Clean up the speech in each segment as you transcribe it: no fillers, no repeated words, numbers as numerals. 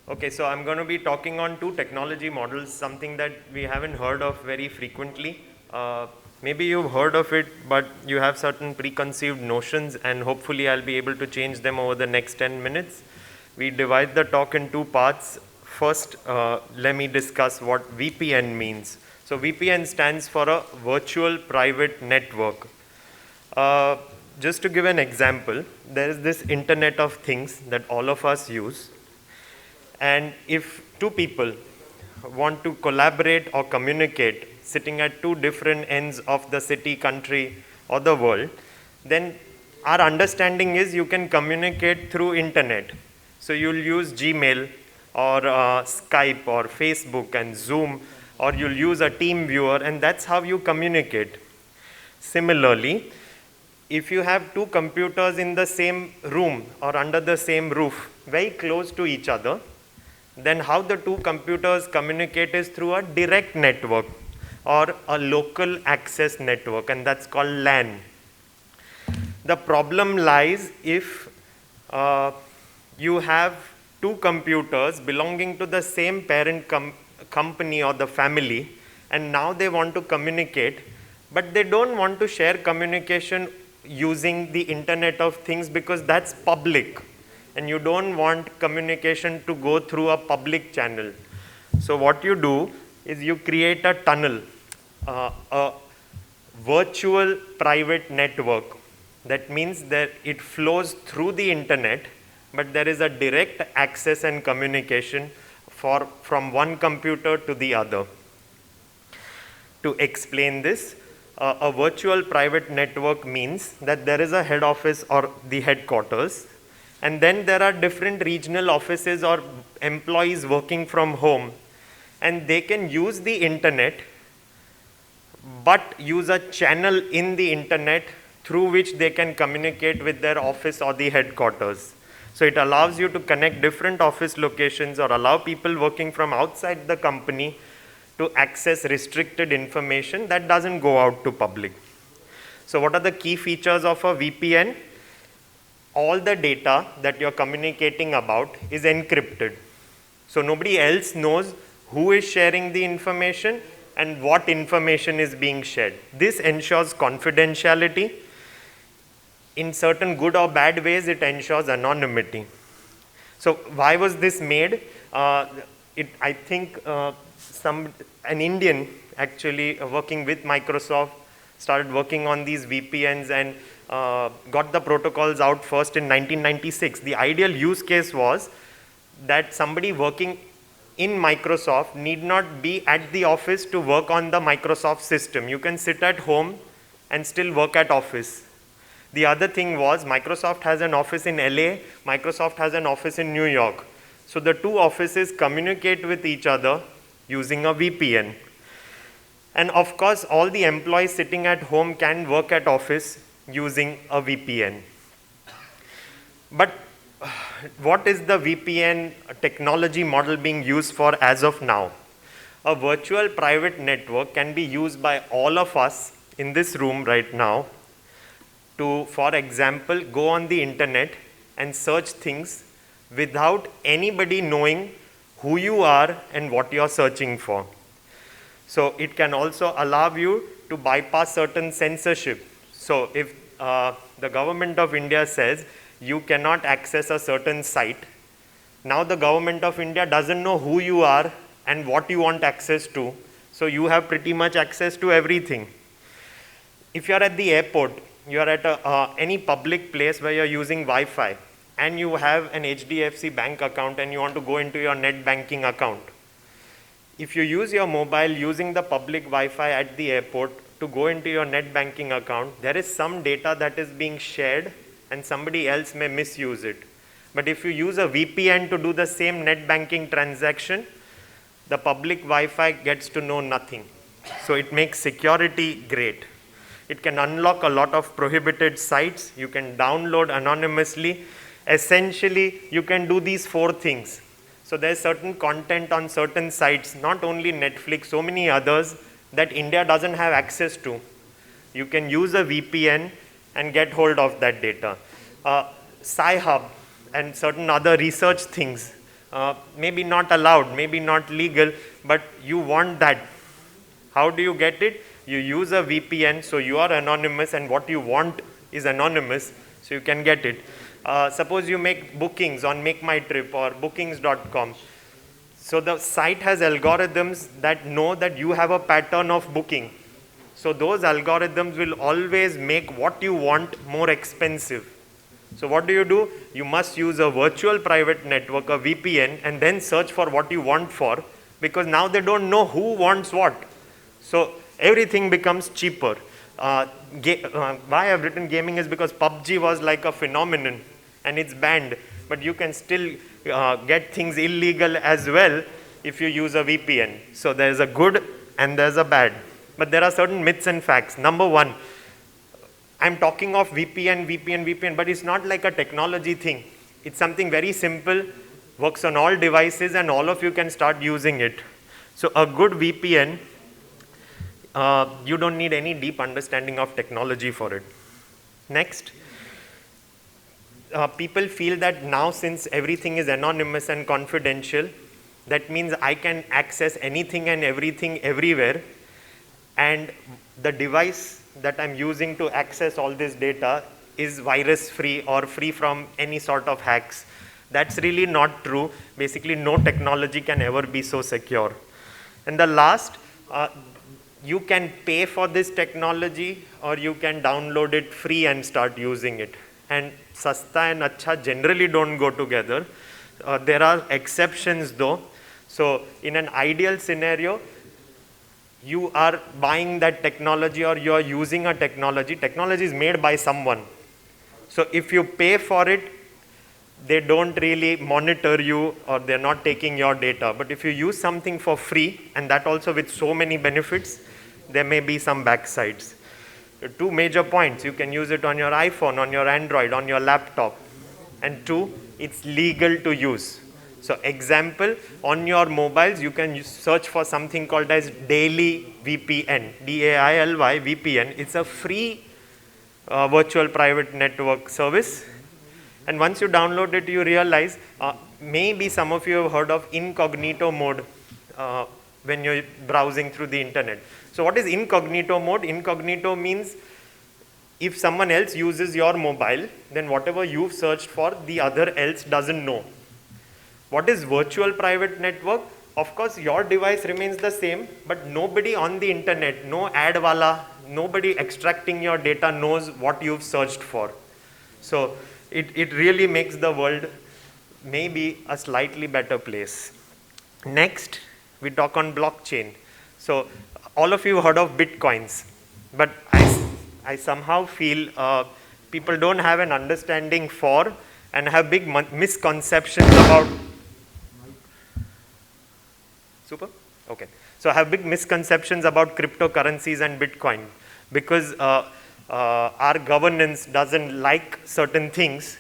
Okay, so I'm going to be talking on two technology models, something that we haven't heard of very frequently. Maybe you've heard of it, but you have certain preconceived notions, and hopefully I'll be able to change them over the next 10 minutes. We divide the talk in two parts. First, let me discuss what VPN means. So VPN stands for a virtual private network. Just to give an example, there is this Internet of Things that all of us use. And if two people want to collaborate or communicate sitting at two different ends of the city, country, or the world, then our understanding is you can communicate through internet. So you'll use Gmail or Skype or Facebook and Zoom, or you'll use a team viewer, and that's how you communicate. Similarly, if you have two computers in the same room or under the same roof, very close to each other, then how the two computers communicate is through a direct network or a local access network, and that's called LAN. The problem lies if you have two computers belonging to the same parent company or the family, and now they want to communicate, but they don't want to share communication using the Internet of Things because that's public. And you don't want communication to go through a public channel. So what you do is you create a tunnel, a virtual private network. That means that it flows through the internet, but there is a direct access and communication from one computer to the other. To explain this, a virtual private network means that there is a head office or the headquarters, and then there are different regional offices or employees working from home, and they can use the internet, but use a channel in the internet through which they can communicate with their office or the headquarters. So it allows you to connect different office locations or allow people working from outside the company to access restricted information that doesn't go out to public. So what are the key features of a VPN? All the data that you're communicating about is encrypted. So nobody else knows who is sharing the information and what information is being shared. This ensures confidentiality. In certain good or bad ways, it ensures anonymity. So why was this made? I think an Indian actually working with Microsoft started working on these VPNs and got the protocols out first in 1996. The ideal use case was that somebody working in Microsoft need not be at the office to work on the Microsoft system. You can sit at home and still work at office. The other thing was Microsoft has an office in LA, Microsoft has an office in New York. So the two offices communicate with each other using a VPN. And of course, all the employees sitting at home can work at office using a VPN. But what is the VPN technology model being used for as of now? A virtual private network can be used by all of us in this room right now to, for example, go on the internet and search things without anybody knowing who you are and what you're searching for. So it can also allow you to bypass certain censorship. So if the government of India says you cannot access a certain site, now the government of India doesn't know who you are and what you want access to, so you have pretty much access to everything. If you're at the airport, you're at any public place where you're using Wi-Fi, and you have an HDFC bank account and you want to go into your net banking account. If you use your mobile using the public Wi-Fi at the airport to go into your net banking account, there is some data that is being shared and somebody else may misuse it. But if you use a VPN to do the same net banking transaction, the public Wi-Fi gets to know nothing. So it makes security great. It can unlock a lot of prohibited sites. You can download anonymously. Essentially, you can do these 4 things. So there's certain content on certain sites, not only Netflix, so many others that India doesn't have access to. You can use a VPN and get hold of that data. Sci-Hub and certain other research things maybe not allowed, maybe not legal, but you want that. How do you get it? You use a VPN, so you are anonymous, and what you want is anonymous, so you can get it. Suppose you make bookings on Make My Trip or bookings.com. So the site has algorithms that know that you have a pattern of booking. So those algorithms will always make what you want more expensive. So what do? You must use a virtual private network, a VPN, and then search for what you want for, because now they don't know who wants what. So everything becomes cheaper. Why I've written gaming is because PUBG was like a phenomenon and it's banned, but you can still get things illegal as well if you use a VPN. So there's a good and there's a bad. But there are certain myths and facts. Number one, I'm talking of VPN, but it's not like a technology thing. It's something very simple, works on all devices, and all of you can start using it. So a good VPN, you don't need any deep understanding of technology for it. Next, people feel that now since everything is anonymous and confidential, that means I can access anything and everything everywhere, and the device that I'm using to access all this data is virus free or free from any sort of hacks. That's really not true. Basically, no technology can ever be so secure. And the last, you can pay for this technology or you can download it free and start using it. And sasta and acha generally don't go together. There are exceptions though. So in an ideal scenario, you are buying that technology or you are using a technology. Technology is made by someone. So if you pay for it, they don't really monitor you or they're not taking your data. But if you use something for free, and that also with so many benefits, there may be some backsides. Two major points: you can use it on your iPhone, on your Android, on your laptop. And two, it's legal to use. So example, on your mobiles, you can search for something called as Daily VPN, DAILY VPN. It's a free virtual private network service. And once you download it, you realize, maybe some of you have heard of incognito mode when you're browsing through the internet. So what is incognito mode? Incognito means if someone else uses your mobile, then whatever you've searched for, the other else doesn't know. What is virtual private network? Of course, your device remains the same, but nobody on the internet, no ad wala, nobody extracting your data knows what you've searched for. So it really makes the world maybe a slightly better place. Next, we talk on blockchain. So all of you heard of Bitcoins, but I somehow feel people don't have an understanding for and have big misconceptions about. Super? Okay. So I have big misconceptions about cryptocurrencies and Bitcoin because our governance doesn't like certain things.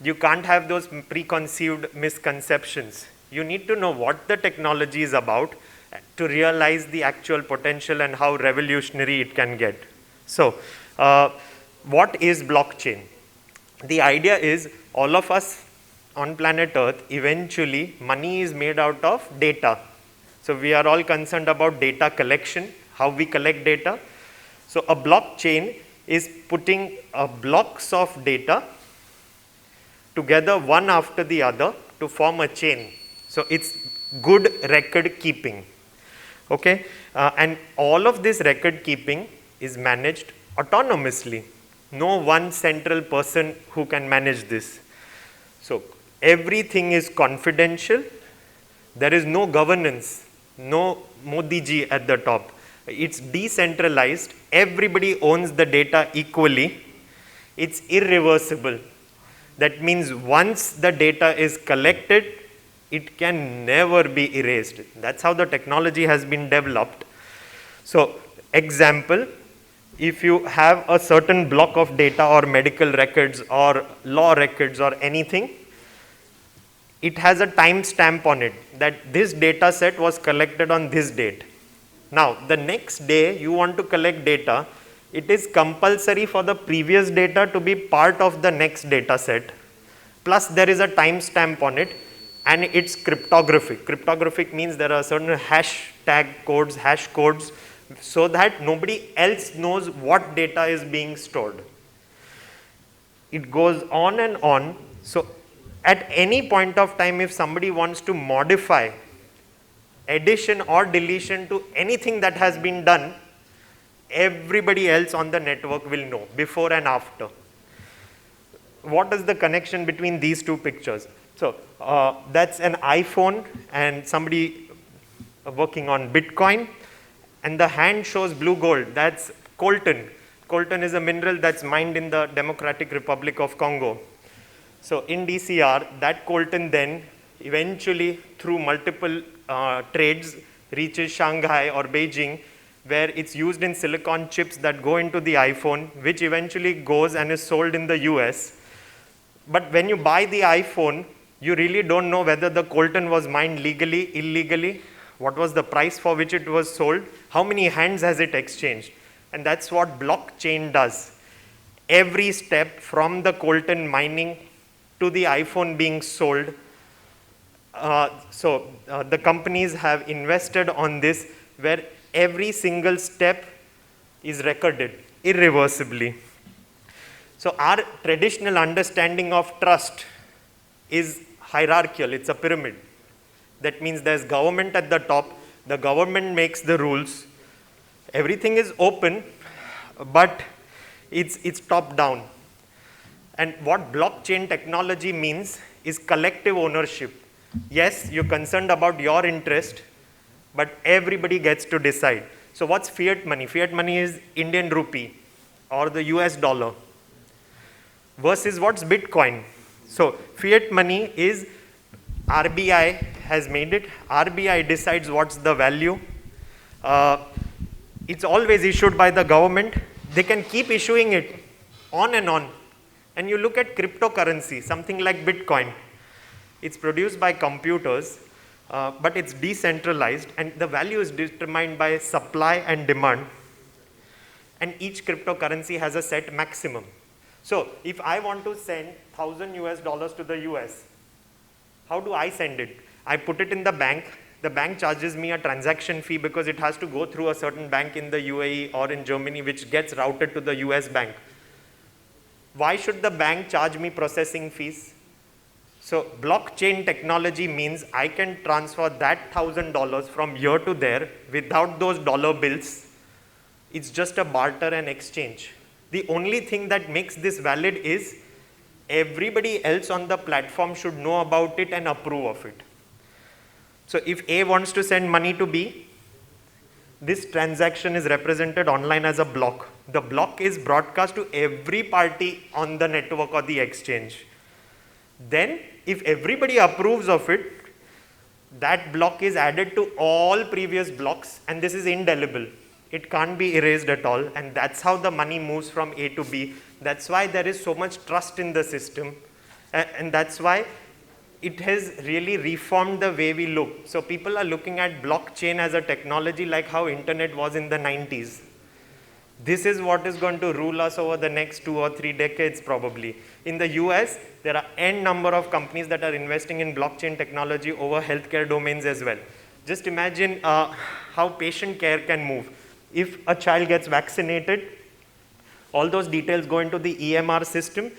You can't have those preconceived misconceptions. You need to know what the technology is about to realize the actual potential and how revolutionary it can get. So what is blockchain? The idea is all of us on planet Earth, eventually money is made out of data. So we are all concerned about data collection, how we collect data. So a blockchain is putting blocks of data together one after the other to form a chain. So it's good record keeping. Okay, and all of this record keeping is managed autonomously. No one central person who can manage this. So everything is confidential. There is no governance, no Modi ji at the top. It's decentralized. Everybody owns the data equally. It's irreversible. That means once the data is collected, it can never be erased. That's how the technology has been developed. So, example, if you have a certain block of data or medical records or law records or anything, it has a timestamp on it that this data set was collected on this date. Now, the next day you want to collect data, it is compulsory for the previous data to be part of the next data set. Plus there is a timestamp on it. and it's cryptographic. Cryptographic means there are certain hashtag codes, hash codes, so that nobody else knows what data is being stored. It goes on and on. So at any point of time, if somebody wants to modify, addition or deletion to anything that has been done, everybody else on the network will know before and after. What is the connection between these two pictures? So that's an iPhone and somebody working on Bitcoin, and the hand shows blue gold. That's coltan. Coltan is a mineral that's mined in the Democratic Republic of Congo. So in DCR, that coltan then eventually through multiple trades reaches Shanghai or Beijing, where it's used in silicon chips that go into the iPhone, which eventually goes and is sold in the US. But when you buy the iPhone, you really don't know whether the coltan was mined legally, illegally, what was the price for which it was sold, how many hands has it exchanged. And that's what blockchain does. Every step from the coltan mining to the iPhone being sold. The companies have invested on this, where every single step is recorded irreversibly. So our traditional understanding of trust is hierarchical. It's a pyramid. That means there's government at the top. The government makes the rules. Everything is open, but it's top down. And what blockchain technology means is collective ownership. Yes, you're concerned about your interest, but everybody gets to decide. So what's fiat money? Fiat money is Indian rupee or the US dollar. Versus what's Bitcoin? So fiat money is RBI has made it. RBI decides what's the value. It's always issued by the government. They can keep issuing it on and on. And you look at cryptocurrency, something like Bitcoin. It's produced by computers, but it's decentralized, and the value is determined by supply and demand. And each cryptocurrency has a set maximum. So if I want to send $1,000 to the US, how do I send it? I put it in the bank. The bank charges me a transaction fee because it has to go through a certain bank in the UAE or in Germany, which gets routed to the US bank. Why should the bank charge me processing fees? So blockchain technology means I can transfer that $1,000 from here to there without those dollar bills. It's just a barter and exchange. The only thing that makes this valid is everybody else on the platform should know about it and approve of it. So if A wants to send money to B, this transaction is represented online as a block. The block is broadcast to every party on the network or the exchange. Then if everybody approves of it, that block is added to all previous blocks, and this is indelible. It can't be erased at all, and that's how the money moves from A to B. That's why there is so much trust in the system, and that's why it has really reformed the way we look. So people are looking at blockchain as a technology like how internet was in the 90s. This is what is going to rule us over the next 2 or 3 decades probably. In the US, there are n number of companies that are investing in blockchain technology over healthcare domains as well. Just imagine how patient care can move. If a child gets vaccinated, all those details go into the EMR system,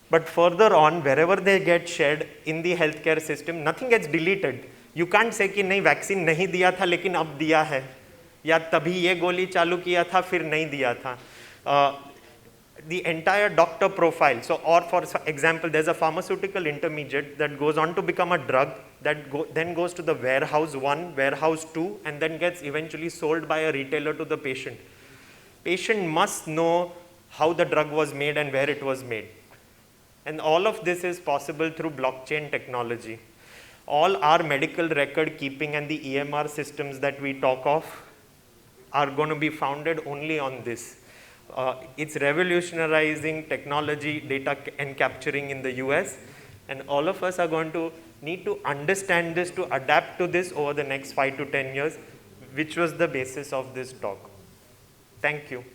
but further on, wherever they get shared in the healthcare system, nothing gets deleted. You can't say कि नहीं vaccine नहीं दिया था लेकिन अब दिया है, या तभी ये गोली चालू किया था फिर नहीं दिया था. The entire doctor profile. So, or for example, there's a pharmaceutical intermediate that goes on to become a drug that then goes to the warehouse 1, warehouse 2, and then gets eventually sold by a retailer to the patient. Patient must know how the drug was made and where it was made. And all of this is possible through blockchain technology. All our medical record keeping and the EMR systems that we talk of are going to be founded only on this. It's revolutionizing technology, data and capturing in the US, and all of us are going to need to understand this to adapt to this over the next 5 to 10 years, which was the basis of this talk. Thank you.